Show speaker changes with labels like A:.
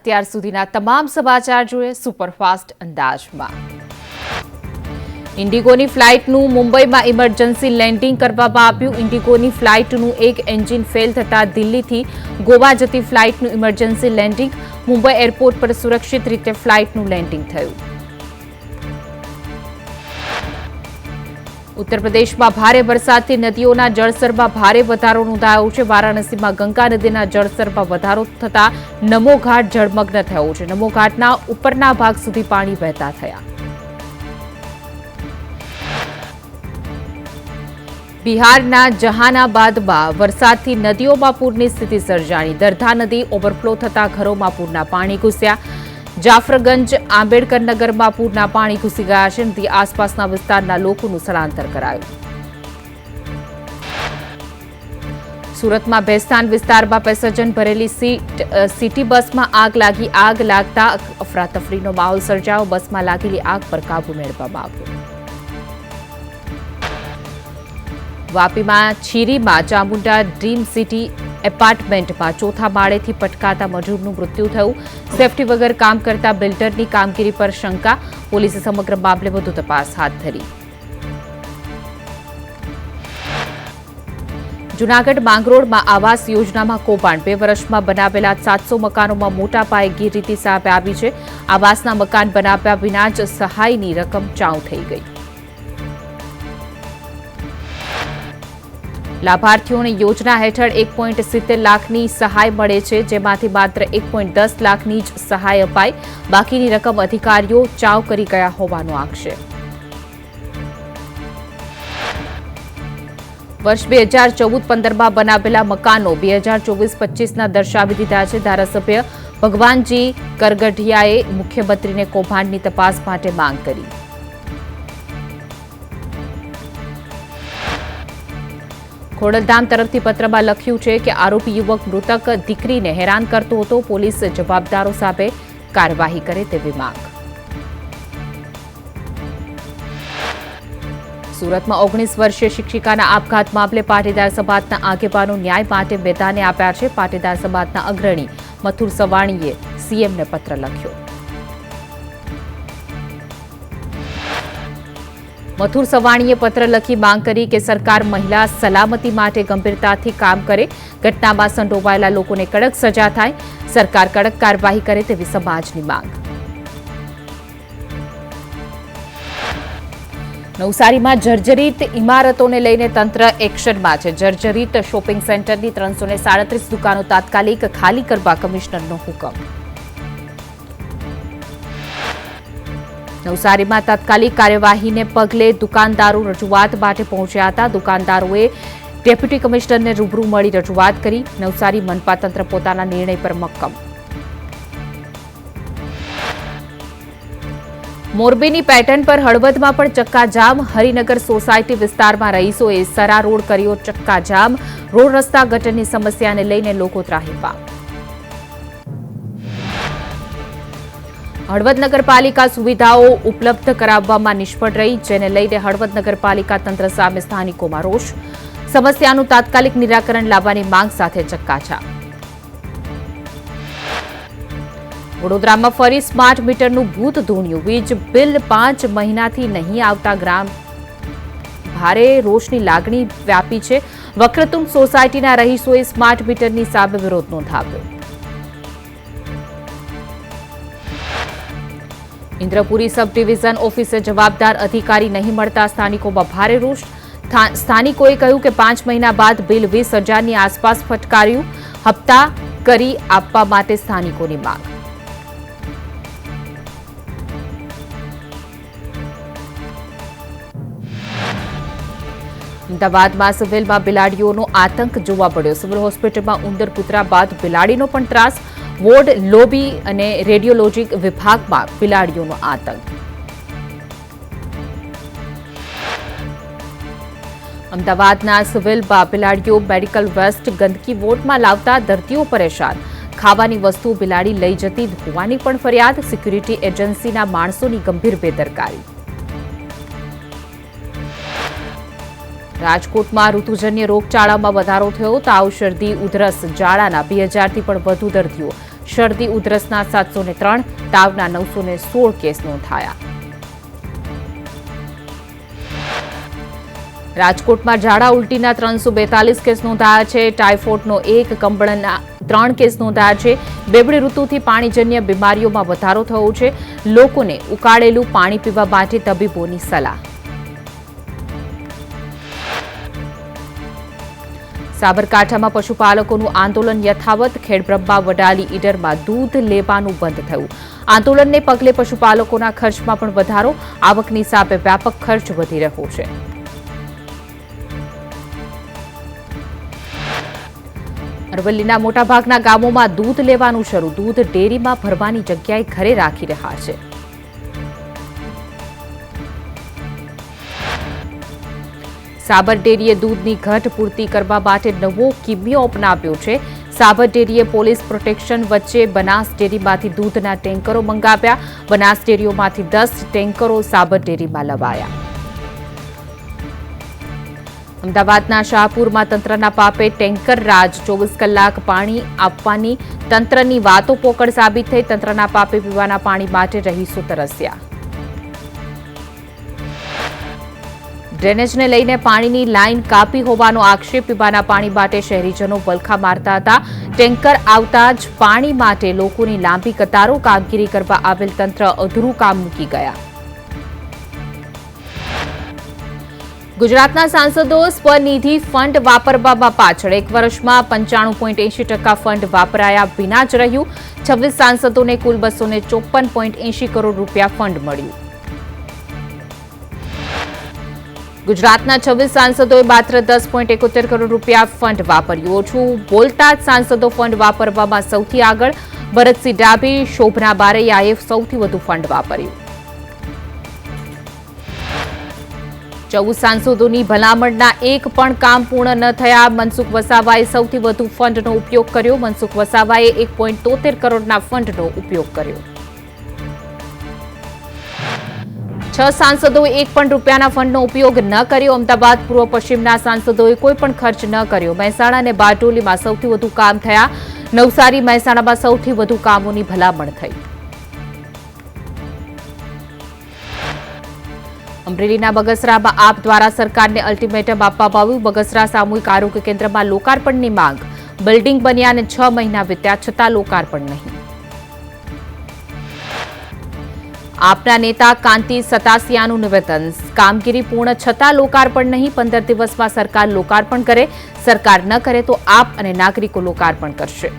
A: અત્યાર સુધીના તમામ સમાચાર જોઈએ સુપરફાસ્ટ અંદાજમાં। ઇન્ડિગોની ફ્લાઇટનું મુંબઈમાં ઇમરજન્સી લેન્ડિંગ કરવામાં આવ્યું। ઇન્ડિગોની ફ્લાઇટનું એક એન્જિન ફેલ થતાં દિલ્હીથી ગોવા જતી ફ્લાઇટનું ઇમરજન્સી લેન્ડિંગ। મુંબઈ એરપોર્ટ પર સુરક્ષિત રીતે ફ્લાઇટનું લેન્ડિંગ થયું। ઉત્તર પ્રદેશમાં ભારે વરસાદથી નદીઓના જળસ્તરમાં ભારે વધારો નોંધાયો છે। વારાણસીમાં ગંગા નદીના જળસ્તરમાં વધારો થતાં નમો ઘાટ જળમગ્ન થયો છે। નમો ઘાટના ઉપરના ભાગ સુધી પાણી વહેતા થયા। બિહારના જહાનાબાદમાં વરસાદથી નદીઓમાં પૂરની સ્થિતિ સર્જાણી। દરધા નદી ઓવરફ્લો થતાં ઘરોમાં પૂરના પાણી ઘૂસ્યા। જાફરગંજ આંબેડકરનગરમાં પૂરના પાણી ઘૂસી ગયા છે। નદી આસપાસના વિસ્તારના લોકોનું સ્થળાંતર કરાયું। સુરતમાં ભેસ્તાન વિસ્તારમાં પેસેન્જર ભરેલી સિટી બસમાં આગ લાગી। આગ લાગતા અફરાતફરીનો માહોલ સર્જાયો। બસમાં લાગેલી આગ પર કાબુ મેળવવામાં આવ્યો। વાપીમાં છીરીમાં ચામુંડા ડ્રીમ સિટી એપાર્ટમેન્ટમાં ચોથા માળેથી પટકાતા મજૂરનું મૃત્યુ થયું। સેફટી વગર કામ કરતા બિલ્ડરની કામગીરી પર શંકા। પોલીસે સમગ્ર મામલે વધુ તપાસ હાથ ધરી। જૂનાગઢ માંગરોળમાં આવાસ યોજનામાં કૌભાંડ। 2 વર્ષમાં બનાવેલા 700 મકાનોમાં મોટા પાયે ગેરરીતિ સામે આવી છે। આવાસના મકાન બનાવ્યા વિના જ સહાયની રકમ ચાઉ થઈ ગઈ। લાભાર્થીઓને યોજના હેઠળ 1.70 લાખની સહાય મળે છે, જેમાંથી માત્ર 1.10 લાખની જ સહાય અપાઈ। બાકીની રકમ અધિકારીઓ ચાઉ કરી ગયા હોવાનો આક્ષેપ। વર્ષ 2014-15માં બનાવેલા મકાનો 2024-25ના દર્શાવી દીધા છે। ધારાસભ્ય ભગવાનજી કરગઢિયાએ મુખ્યમંત્રીને કૌભાંડની તપાસ માટે માંગ કરી। ખોડલધામ તરફથી પત્રમાં લખ્યું છે કે આરોપી યુવક મૃતક દીકરીને હેરાન કરતો હતો। પોલીસ જવાબદારો સામે કાર્યવાહી કરે તેવી માંગ। સુરતમાં 19 વર્ષીય શિક્ષિકાના આપઘાત મામલે પાટીદાર સમાજના આગેવાનો ન્યાય માટે મેદાને આવ્યા છે। પાટીદાર સમાજના અગ્રણી મથુર સવાણીએ સીએમને પત્ર લખ્યો। મથુર સવાણીએ પત્ર લખી માંગ કરી કે સરકાર મહિલા સલામતી માટે ગંભીરતાથી કામ કરે। ઘટનામાં સંડોવાયેલા લોકોને કડક સજા થાય। સરકાર કડક કાર્યવાહી કરે તેવી સમાજની માંગ। નવસારીમાં જર્જરિત ઇમારતોને લઈને તંત્ર એક્શનમાં છે। જર્જરિત શોપિંગ સેન્ટરની 337 દુકાનો તાત્કાલિક ખાલી કરવા કમિશનરનો હુકમ। નવસારીમાં તાત્કાલિક કાર્યવાહીને પગલે દુકાનદારો રજૂઆત માટે પહોંચ્યા હતા। દુકાનદારોએ ડેપ્યુટી કમિશનરને રૂબરૂ મળી રજૂઆત કરી। નવસારી મનપા તંત્ર પોતાના નિર્ણય પર મક્કમ। મોરબીની પેટર્ન પર હળવદમાં પણ ચક્કાજામ। હરિનગર સોસાયટી વિસ્તારમાં રહીશોએ સરા રોડ કર્યો ચક્કાજામ। રોડ રસ્તા ગટરની સમસ્યાને લઈને લોકો ત્રાહિમામ। હળવદ નગરપાલિકા સુવિધાઓ ઉપલબ્ધ કરાવવામાં નિષ્ફળ રહી, જેને લઈને હળવદ નગરપાલિકા તંત્ર સામે સ્થાનિકોમાં રોષ। સમસ્યાનું તાત્કાલિક નિરાકરણ લાવવાની માંગ સાથે ચક્કાજામ। વડોદરામાં ફરી સ્માર્ટ મીટરનું ભૂત ધૂણ્યું। વીજ બિલ 5 મહિનાથી નહીં આવતા ગ્રામ ભારે રોષની લાગણી વ્યાપી છે। વક્રતુંગ સોસાયટીના રહીશોએ સ્માર્ટ મીટરની સામે વિરોધ નોંધાવ્યો। ઇન્દ્રપુરી સબ ડિવિઝન ઓફિસે જવાબદાર અધિકારી નહીં મળતા સ્થાનિકોમાં ભારે રોષ। સ્થાનિકોએ કહ્યું કે 5 મહિના બાદ બિલ 20,000ની આસપાસ ફટકાર્યું। હપ્તા કરી આપવા માટે સ્થાનિકોની માંગ। અમદાવાદમાં સિવિલમાં બિલાડીઓનો આતંક જોવા મળ્યો। સિવિલ હોસ્પિટલમાં ઉંદર કૂતરા બાદ બિલાડીનો પણ ત્રાસ। વોર્ડ, લોબી અને રેડિયોલોજી વિભાગમાં બિલાડીઓનો આતંક। અમદાવાદના સિવિલમાં બિલાડીઓ મેડિકલ વેસ્ટ ગંદકી વોર્ડમાં લાવતા દર્દીઓ પરેશાન। ખાવાની વસ્તુ બિલાડી લઈ જતી હોવાની પણ ફરિયાદ। સિક્યુરિટી એજન્સીના માણસોની ગંભીર બેદરકારી। રાજકોટમાં ઋતુજન્ય રોગચાળામાં વધારો થયો। તાવ, શરદી, ઉધરસ, ઝાડાના 2000થી પણ વધુ દર્દીઓ। શરદી ઉધરસના 703, તાવના 916 કેસ નોંધાયા. રાજકોટમાં ઝાડા ઉલટીના 342 કેસ નોંધાયા છે. ટાઇફોઇડનો 1, કંબળના 3 કેસ નોંધાયા છે. બેવડી ઋતુથી પાણીજન્ય બીમારીઓમાં વધારો થયો છે. લોકોને ઉકાળેલું પાણી પીવા માટે તબીબોની સલાહ. સાબરકાંઠામાં પશુપાલકોનું આંદોલન યથાવત. ખેડબ્રહ્મા વડાલી ઈડરમાં દૂધ લેવાનું બંધ થયું. આંદોલનને પગલે પશુપાલકોના ખર્ચમાં પણ વધારો. આવકની સામે વ્યાપક ખર્ચ વધી રહ્યો છે. અરવલ્લીના મોટાભાગના ગામોમાં દૂધ લેવાનું શરૂ. દૂધ ડેરીમાં ભરવાની જગ્યાએ ઘરે રાખી રહ્યા છે. સાબર ડેરીએ દૂધની ઘટ પૂર્તિ કરવા માટે નવો કિમિયો અપનાવ્યો છે. સાબર ડેરીએ પોલીસ પ્રોટેક્શન વચ્ચે બનાસ ડેરીમાંથી દૂધના ટેન્કરો મંગાવ્યા. બનાસ ડેરીઓમાંથી 10 ટેન્કરો સાબર ડેરીમાં લવાયા. અમદાવાદના શાહપુરમાં તંત્રના પાપે ટેન્કર રાજ. 24 કલાક પાણી આપવાની તંત્રની વાતો પોકળ સાબિત થઈ. તંત્રના પાપે પીવાના પાણી માટે રહીશો તરસ્યા. ડ્રેનેજને લઈને પાણીની લાઇન કાપી હોવાનો આક્ષેપ. પીવાના પાણી માટે શહેરીજનો વલખા મારતા હતા. ટેન્કર આવતા જ પાણી માટે લોકોની લાંબી કતારો. કામગીરી કરવા આવેલ તંત્ર અધૂરું કામ મૂકી ગયા. ગુજરાતના સાંસદો સ્વનિધિ ફંડ વાપરવામાં પાછળ. 1 વર્ષમાં 95.80% ફંડ વાપરાયા વિના જ રહ્યું. 26 સાંસદોને કુલ 254.80 કરોડ રૂપિયા ફંડ મળ્યું. ગુજરાતના 26 સાંસદોએ માત્ર 10.71 કરોડ રૂપિયા ફંડ વાપર્યું. ઓછું બોલતા જ સાંસદો ફંડ વાપરવામાં સૌથી આગળ. ભરતસિંહ ડાભી, શોભના બારૈયાએ સૌથી વધુ ફંડ વાપર્યું. 14 સાંસદોની ભલામણના એક પણ કામ પૂર્ણ ન થયા. મનસુખ વસાવાએ સૌથી વધુ ફંડનો ઉપયોગ કર્યો. મનસુખ વસાવાએ 1.73 કરોડના ફંડનો ઉપયોગ કર્યો. 6 સાંસદોએ 1 પણ રૂપિયાના ફંડનો ઉપયોગ ન કર્યો. અમદાવાદ પૂર્વ પશ્ચિમના સાંસદોએ કોઈ પણ ખર્ચ ન કર્યો. મહેસાણા અને બારડોલીમાં સૌથી વધુ કામ થયા. નવસારી, મહેસાણામાં સૌથી વધુ કામોની ભલામણ થઈ. અમરેલીના બગસરામાં આપ દ્વારા સરકારને અલ્ટિમેટમ આપવામાં આવ્યું. બગસરા સામૂહિક આરોગ્ય કેન્દ્રમાં લોકાર્પણની માંગ. બિલ્ડિંગ બન્યા અને 6 મહિના વીત્યા છતાં લોકાર્પણ નહીં. આપના નેતા કાંતિ સતાસિયાનું નિવેદન. કામગીરી પૂર્ણ છતાં લોકાર્પણ નહીં. 15 દિવસમાં સરકાર લોકાર્પણ કરે. સરકાર ન કરે તો આપ અને નાગરિકો લોકાર્પણ કરશે.